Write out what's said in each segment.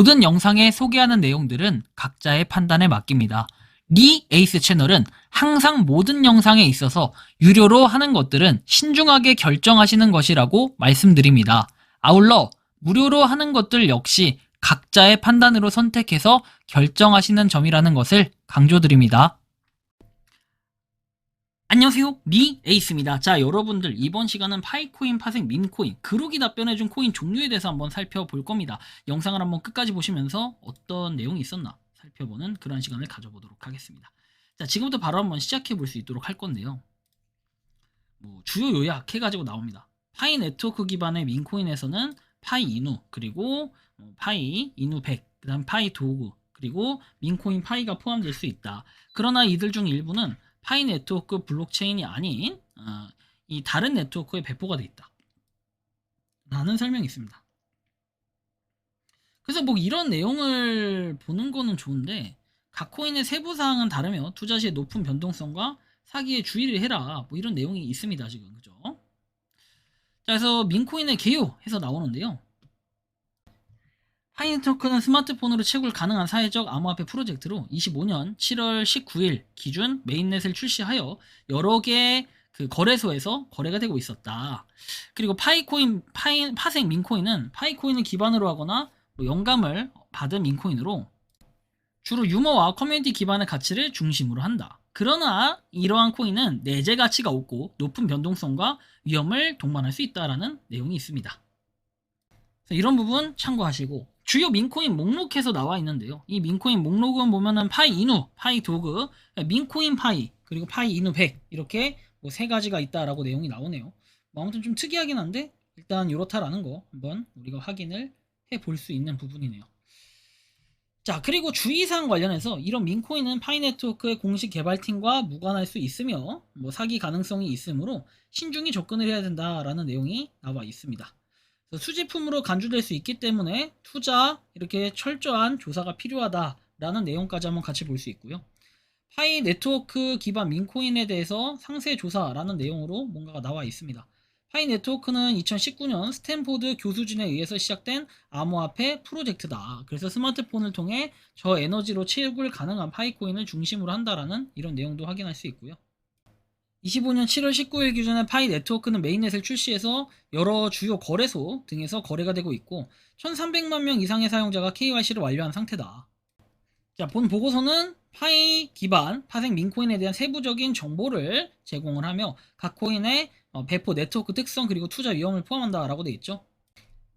모든 영상에 소개하는 내용들은 각자의 판단에 맡깁니다. 리 에이스 채널은 항상 모든 영상에 있어서 유료로 하는 것들은 신중하게 결정하시는 것이라고 말씀드립니다. 아울러 무료로 하는 것들 역시 각자의 판단으로 선택해서 결정하시는 점이라는 것을 강조드립니다. 안녕하세요, 리 에이스입니다. 자, 여러분들 이번 시간은 파이코인, 파생, 민코인, 그룹이 답변해준 코인 종류에 대해서 한번 살펴볼 겁니다. 영상을 한번 끝까지 보시면서 어떤 내용이 있었나 살펴보는 그런 시간을 가져보도록 하겠습니다. 자, 지금부터 바로 한번 시작해 볼 수 있도록 할 건데요. 주요 요약 해가지고 나옵니다. 파이 네트워크 기반의 민코인에서는 파이 이누, 그리고 파이 이누 100, 그 다음 파이 도구, 그리고 민코인 파이가 포함될 수 있다. 그러나 이들 중 일부는 파이 네트워크 블록체인이 아닌 이 다른 네트워크에 배포가 되어 있다 라는 설명이 있습니다. 그래서 이런 내용을 보는 거는 좋은데, 각 코인의 세부 사항은 다르며 투자 시의 높은 변동성과 사기에 주의를 해라, 이런 내용이 있습니다 지금. 그죠? 자, 그래서 민코인의 개요해서 나오는데요. 파이 네트워크는 스마트폰으로 채굴 가능한 사회적 암호화폐 프로젝트로 25년 7월 19일 기준 메인넷을 출시하여 여러 개 거래소에서 거래가 되고 있었다. 그리고 파생 민코인은 파이코인을 기반으로 하거나 영감을 받은 민코인으로 주로 유머와 커뮤니티 기반의 가치를 중심으로 한다. 그러나 이러한 코인은 내재 가치가 없고 높은 변동성과 위험을 동반할 수 있다라는 내용이 있습니다. 이런 부분 참고하시고, 주요 민코인 목록에서 나와 있는데요. 이 민코인 목록은 보면은 파이 이누, 파이 도그, 민코인 파이, 그리고 파이 이누 100 이렇게 세 가지가 있다라고 내용이 나오네요. 아무튼 좀 특이하긴 한데 일단 이렇다라는 거 한번 우리가 확인을 해볼 수 있는 부분이네요. 자, 그리고 주의사항 관련해서 이런 민코인은 파이 네트워크의 공식 개발팀과 무관할 수 있으며 사기 가능성이 있으므로 신중히 접근을 해야 된다라는 내용이 나와 있습니다. 수집품으로 간주될 수 있기 때문에 투자 이렇게 철저한 조사가 필요하다라는 내용까지 한번 같이 볼 수 있고요. 파이 네트워크 기반 민코인에 대해서 상세 조사라는 내용으로 뭔가가 나와 있습니다. 파이 네트워크는 2019년 스탠포드 교수진에 의해서 시작된 암호화폐 프로젝트다. 그래서 스마트폰을 통해 저에너지로 채굴 가능한 파이코인을 중심으로 한다라는 이런 내용도 확인할 수 있고요. 25년 7월 19일 기준에 파이 네트워크는 메인넷을 출시해서 여러 주요 거래소 등에서 거래가 되고 있고 1300만 명 이상의 사용자가 KYC를 완료한 상태다. 자, 본 보고서는 파이 기반 파생 민코인에 대한 세부적인 정보를 제공을 하며 각 코인의 배포 네트워크 특성 그리고 투자 위험을 포함한다라고 되어 있죠.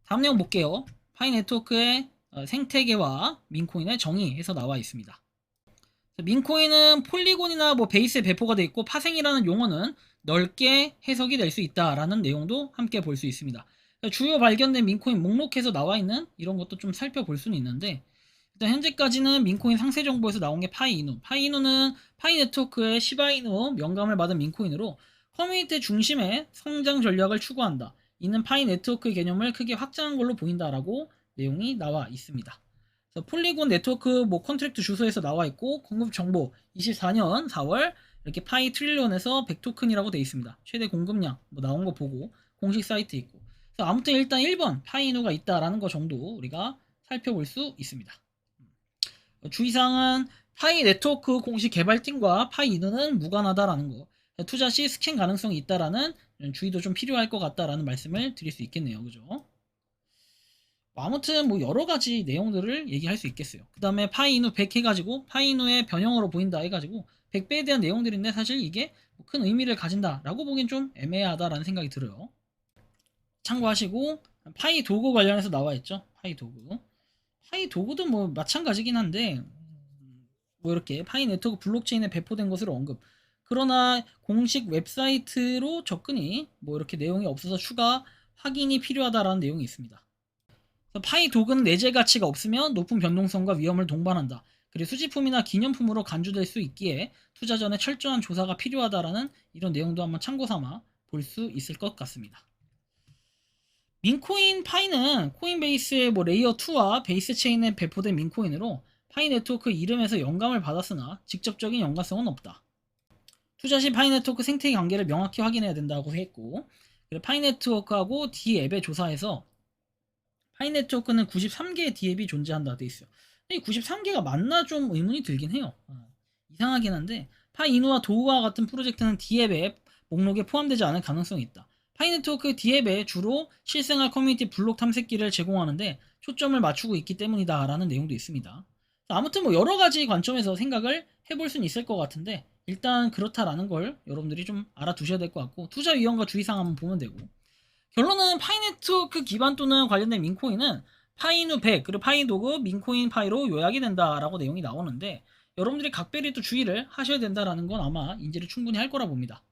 다음 내용 볼게요. 파이 네트워크의 생태계와 민코인의 정의해서 나와 있습니다. 민코인은 폴리곤이나 베이스에 배포가 되어 있고 파생이라는 용어는 넓게 해석이 될 수 있다라는 내용도 함께 볼 수 있습니다. 주요 발견된 민코인 목록에서 나와 있는 이런 것도 좀 살펴볼 수는 있는데, 일단 현재까지는 민코인 상세 정보에서 나온 게 파이이누. 파이이누는 파이 네트워크의 시바이누 명감을 받은 민코인으로 커뮤니티 중심의 성장 전략을 추구한다. 이는 파이 네트워크의 개념을 크게 확장한 걸로 보인다라고 내용이 나와 있습니다. 폴리곤 네트워크 컨트랙트 주소에서 나와 있고, 공급 정보 24년 4월 이렇게 파이 트릴리온에서 100토큰이라고 되어 있습니다. 최대 공급량 나온 거 보고 공식 사이트 있고. 그래서 아무튼 일단 1번 파이누가 있다라는 거 정도 우리가 살펴볼 수 있습니다. 주의사항은 파이 네트워크 공식 개발팀과 파이누는 무관하다라는 거. 투자 시 스캔 가능성이 있다라는 주의도 좀 필요할 것 같다라는 말씀을 드릴 수 있겠네요. 그죠? 아무튼 여러 가지 내용들을 얘기할 수 있겠어요. 그 다음에 파이누 100 해가지고 파이누의 변형으로 보인다 해가지고 100배에 대한 내용들인데 사실 이게 큰 의미를 가진다라고 보기엔 좀 애매하다라는 생각이 들어요. 참고하시고, 파이 도구 관련해서 나와 있죠. 파이 도구. 파이 도구도 마찬가지긴 한데 이렇게 파이 네트워크 블록체인에 배포된 것으로 언급. 그러나 공식 웹사이트로 접근이 이렇게 내용이 없어서 추가 확인이 필요하다라는 내용이 있습니다. 파이 도구는 내재 가치가 없으면 높은 변동성과 위험을 동반한다. 그리고 수집품이나 기념품으로 간주될 수 있기에 투자 전에 철저한 조사가 필요하다라는 이런 내용도 한번 참고 삼아 볼 수 있을 것 같습니다. 민코인 파이는 코인베이스의 레이어 2와 베이스 체인에 배포된 민코인으로 파이 네트워크 이름에서 영감을 받았으나 직접적인 연관성은 없다. 투자 시 파이 네트워크 생태계 관계를 명확히 확인해야 된다고 했고, 파이 네트워크하고 D 앱의 조사에서 파이 네트워크는 93개의 디앱이 존재한다 돼 있어요. 근데 이 93개가 맞나 좀 의문이 들긴 해요. 이상하긴 한데 파이 이누와 도우와 같은 프로젝트는 디앱의 목록에 포함되지 않을 가능성이 있다. 파이 네트워크 디앱에 주로 실생활 커뮤니티 블록 탐색기를 제공하는데 초점을 맞추고 있기 때문이다 라는 내용도 있습니다. 아무튼 뭐 여러 가지 관점에서 생각을 해볼 수는 있을 것 같은데 일단 그렇다라는 걸 여러분들이 좀 알아두셔야 될 것 같고 투자 위험과 주의사항 한번 보면 되고 결론은 파이 네트워크 기반 또는 관련된 민코인은 파이누 100 그리고 파이도그 민코인 파이로 요약이 된다라고 내용이 나오는데 여러분들이 각별히 또 주의를 하셔야 된다라는 건 아마 인지를 충분히 할 거라 봅니다.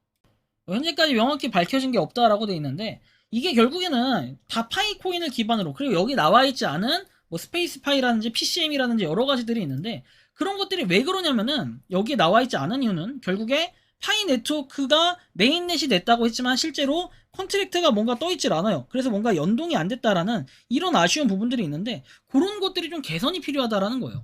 현재까지 명확히 밝혀진 게 없다라고 돼 있는데 이게 결국에는 다 파이 코인을 기반으로 그리고 여기 나와 있지 않은 뭐 스페이스 파이라든지 PCM이라든지 여러 가지들이 있는데 그런 것들이 왜 그러냐면은 여기에 나와 있지 않은 이유는 결국에 파이 네트워크가 메인넷이 됐다고 했지만 실제로 컨트랙트가 뭔가 떠 있질 않아요. 그래서 뭔가 연동이 안 됐다라는 이런 아쉬운 부분들이 있는데 그런 것들이 좀 개선이 필요하다라는 거예요.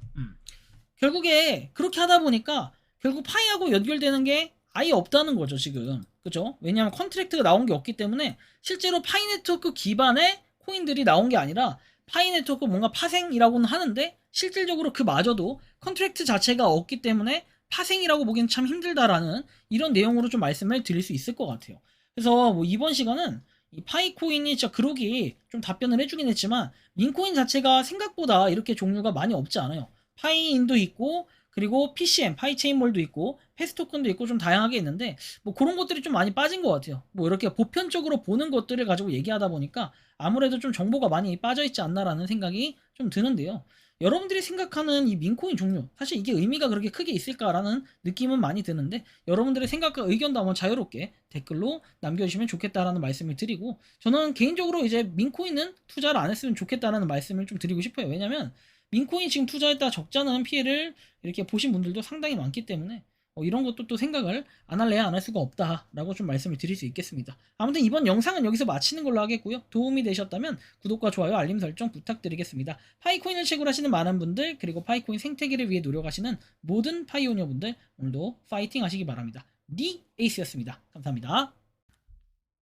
결국에 그렇게 하다 보니까 결국 파이하고 연결되는 게 아예 없다는 거죠 지금. 그죠? 왜냐하면 컨트랙트가 나온 게 없기 때문에 실제로 파이 네트워크 기반의 코인들이 나온 게 아니라 파이 네트워크 뭔가 파생이라고는 하는데 실질적으로 그마저도 컨트랙트 자체가 없기 때문에 파생이라고 보기엔 참 힘들다라는 이런 내용으로 좀 말씀을 드릴 수 있을 것 같아요. 그래서 뭐 이번 시간은 이 파이 코인이 진짜 그러기 좀 답변을 해주긴 했지만 민코인 자체가 생각보다 이렇게 종류가 많이 없지 않아요. 파이인도 있고 그리고 PCM, 파이체인몰도 있고 패스토큰도 있고 좀 다양하게 있는데 뭐 그런 것들이 좀 많이 빠진 것 같아요. 뭐 이렇게 보편적으로 보는 것들을 가지고 얘기하다 보니까 아무래도 좀 정보가 많이 빠져있지 않나라는 생각이 좀 드는데요. 여러분들이 생각하는 이 민코인 종류 사실 이게 의미가 그렇게 크게 있을까라는 느낌은 많이 드는데 여러분들의 생각과 의견도 한번 자유롭게 댓글로 남겨주시면 좋겠다라는 말씀을 드리고 저는 개인적으로 이제 민코인은 투자를 안 했으면 좋겠다라는 말씀을 좀 드리고 싶어요. 왜냐면 민코인 지금 투자했다 적잖은 피해를 이렇게 보신 분들도 상당히 많기 때문에 이런 것도 또 생각을 안 할래야 안 할 수가 없다라고 좀 말씀을 드릴 수 있겠습니다. 아무튼 이번 영상은 여기서 마치는 걸로 하겠고요. 도움이 되셨다면 구독과 좋아요, 알림 설정 부탁드리겠습니다. 파이코인을 채굴하시는 많은 분들 그리고 파이코인 생태계를 위해 노력하시는 모든 파이오니어분들 오늘도 파이팅 하시기 바랍니다. 니 에이스였습니다. 감사합니다.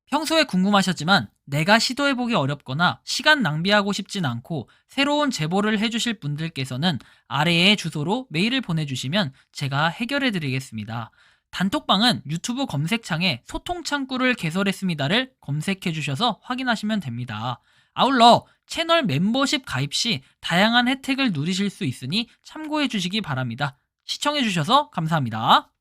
평소에 궁금하셨지만 내가 시도해보기 어렵거나 시간 낭비하고 싶진 않고 새로운 제보를 해주실 분들께서는 아래의 주소로 메일을 보내주시면 제가 해결해드리겠습니다. 단톡방은 유튜브 검색창에 소통창구를 개설했습니다를 검색해주셔서 확인하시면 됩니다. 아울러 채널 멤버십 가입 시 다양한 혜택을 누리실 수 있으니 참고해주시기 바랍니다. 시청해주셔서 감사합니다.